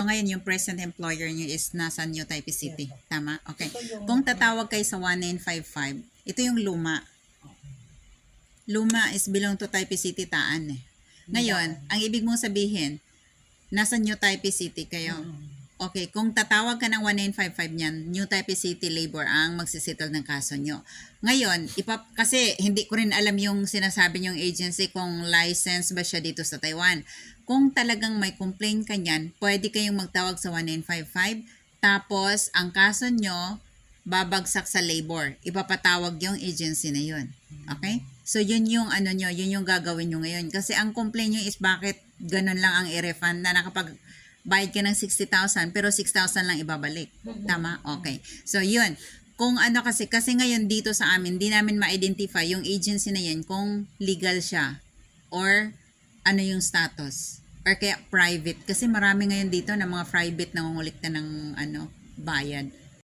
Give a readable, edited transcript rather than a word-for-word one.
ngayon yung present employer nyo is nasa New Taipei City. Yes. Tama? Okay. Ito yung- Kung tatawag kayo sa 1955, ito yung luma. Luma is belong to Taipei City, Taan eh. Ngayon, ang ibig mong sabihin, nasa New Taipei City kayo. Okay, kung tatawag ka ng 1955 niyan, New Taipei City Labor ang magsisettle ng kaso nyo. Ngayon, kasi hindi ko rin alam yung sinasabi yung agency kung license ba siya dito sa Taiwan. Kung talagang may complaint ka niyan, pwede kayong magtawag sa 1955, tapos ang kaso nyo, babagsak sa labor. Ipapatawag yung agency na yun. Okay? So, yun yung ano nyo, yun yung gagawin nyo ngayon. Kasi ang complaint nyo is bakit ganun lang ang i-refund na bayad ka ng 60,000 pero 6,000 lang ibabalik. Tama? Okay. So, yun. Kung ano kasi ngayon dito sa amin, di namin ma-identify yung agency na yan kung legal siya or ano yung status or kaya private. Kasi marami ngayon dito na mga private nangungulikta ng bayad.